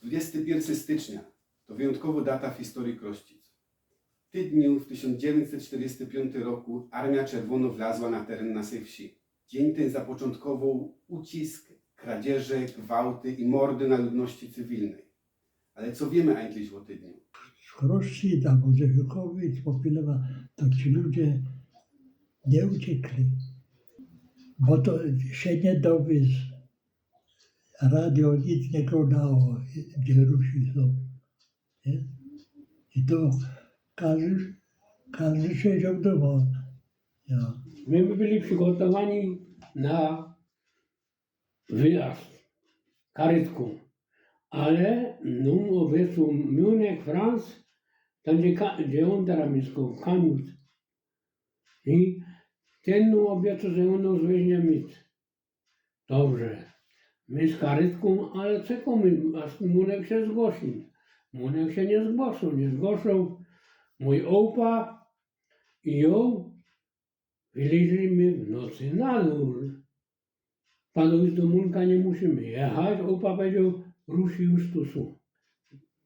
21 stycznia to wyjątkowo data w historii Krościc. W tym dniu w 1945 roku Armia Czerwona wlazła na teren naszej wsi. Dzień ten zapoczątkował ucisk, kradzieże, gwałty i mordy na ludności cywilnej. Ale co wiemy eigentlich o tym dniu? Krościc albo Rzechowiec, Popilewa, to ci ludzie nie uciekli, bo to się nie dowiózł. Radio nic nie gadało, gdzie Rusi są. Nie? I to każdy siedział doma. Ja. My byli przygotowani na wyjazd karetką, ale obecnie Munich, Franz, tam gdzie on teraz mieszkał, Kaniut. I ten obiecał, że on nas weźmie mieć. Dobrze, my z karetką, ale czego my, aż Munek się zgłosił. Munek się nie zgłosił. Mój opa i ja wyleźliśmy w nocy na dół. Panu do Munka nie musimy jechać. Opa powiedział, Rusi już tu są.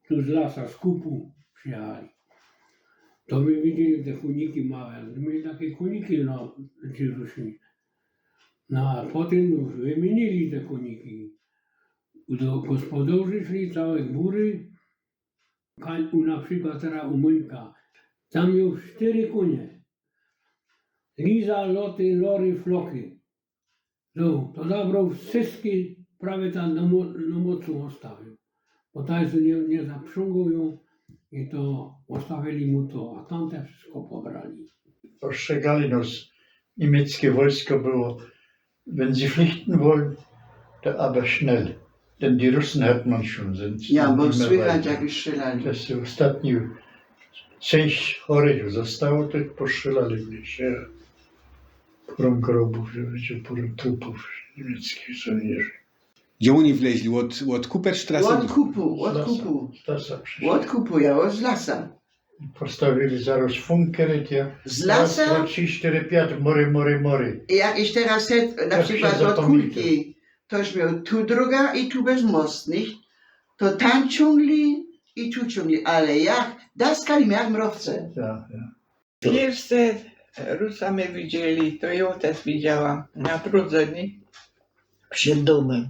Tu z lasa, z kupu przyjechali. To my widzieli te kuniki małe. Mieli takie kuniki na ci Rusi. No a potem wymienili te kuniki. Do gospodarzy szli całe góry. Na przykład teraz u Munka. Tam miał 4 konie. Liza, loty, lory, floki. No, to zabrał wszystkie, prawie tam na mocno ostawił. Bo tak nie zaprzęgał ją i to ostawili mu to, a tamte wszystko pobrali. Ostrzegali nas, niemieckie wojsko było, wenn sie flüchten wollen, to aber schnell. Denn die Russen hört man schon. Sind Ja, bo nicht mehr słychać weiter. jak już strzelali. To jest ostatni część chorych zostało, to postrzelali gdzieś. Purom grobów, purom trupów niemieckich żołnierzy. Gdzie oni wleźli? Od Kuperstrasse? Od kupu, ja z lasa. Postawili zaraz funkery, Z lasa? 2, 3, 4, 5, mory. I jak ich teraz na Ja przykład się od zapomnijcie. kulki, toś miał tu droga i tu bez most, nicht? To tam ciągli i tu ciągli, ale jak, daskali jak mrowce. Ja. Pierwsze Rusa my widzieli, to ją też widziałam na Trudzeni przed domem.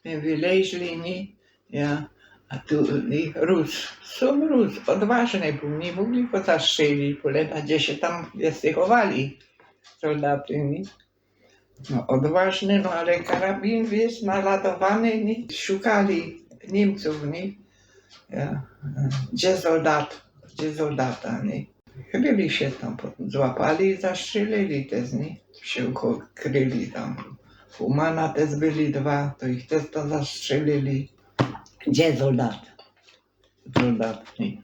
My wyleźli, nie? Ja, a tu Rus, są Rus, odważny był, nie mogli go zastrzelić, poleta, gdzie się tam schowali soldaty, nie? No odważny, no ale karabin, wiesz, naładowany, nie? Szukali Niemców, nie? Ja, gdzie soldata, nie? Kryli się tam, potem złapali i zastrzelili też, nie? Się kryli tam. Humana też byli 2, to ich też to zastrzelili. Gdzie soldat, nie?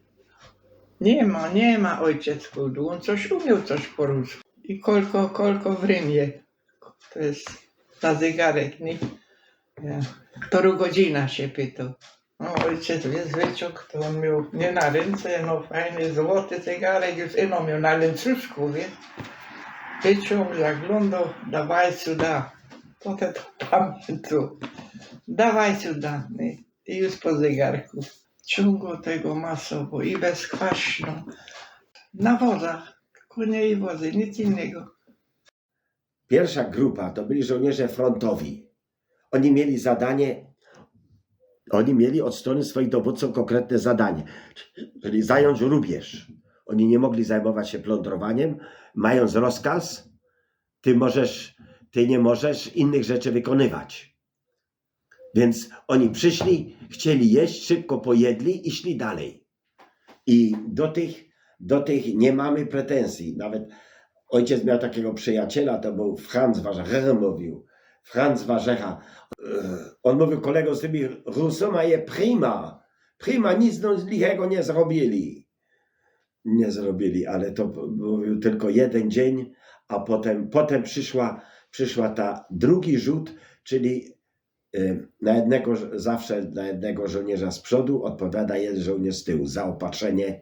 Nie ma ojciec chudu, on coś umiał coś po rusku. I kolko w Rymie. To jest na zegarek, nie? Ja. Którą godzina się pytał. No ojciec wyciąg, to on miał nie na ręce, no fajny złoty zegarek, już ino miał na łańcuszku, wie? Wyciąg, zaglądał, dawaj suda. Potem to pamiętał, dawaj suda, nie? I już po zegarku. Ciągło tego masowo i bezkwaśno. Na wozach, konie i wozy, nic innego. Pierwsza grupa to byli żołnierze frontowi. Oni mieli zadanie, oni mieli od strony swoich dowódców konkretne zadanie, czyli zająć rubież. Oni nie mogli zajmować się plądrowaniem, mając rozkaz, ty nie możesz innych rzeczy wykonywać. Więc oni przyszli, chcieli jeść, szybko pojedli i szli dalej. I do tych nie mamy pretensji. Nawet ojciec miał takiego przyjaciela, to był Franz Warzecha, mówił. Franz Warzecha. On mówił kolegom z tymi Rusami, je prima, nic lichego nie zrobili. Nie zrobili, ale to mówił tylko jeden dzień, a potem przyszła ta drugi rzut, czyli zawsze na jednego żołnierza z przodu odpowiada jeden żołnierz z tyłu. Zaopatrzenie,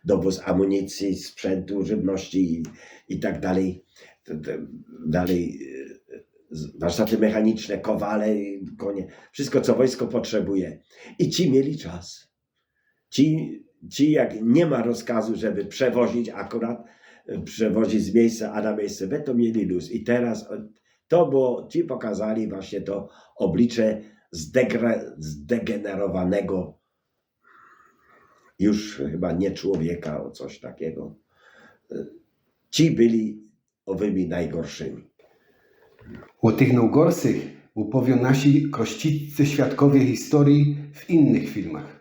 dowóz amunicji, sprzętu, żywności i tak dalej. Dalej warsztaty mechaniczne, kowale, konie, wszystko co wojsko potrzebuje. I ci mieli czas. Ci jak nie ma rozkazu, żeby przewozić akurat, przewozić z miejsca A na miejsce B, to mieli luz. I teraz to było, ci pokazali właśnie to oblicze zdegenerowanego już chyba nie człowieka, o coś takiego. Ci byli owymi najgorszymi. O tych najgorszych opowią nasi krościccy świadkowie historii w innych filmach.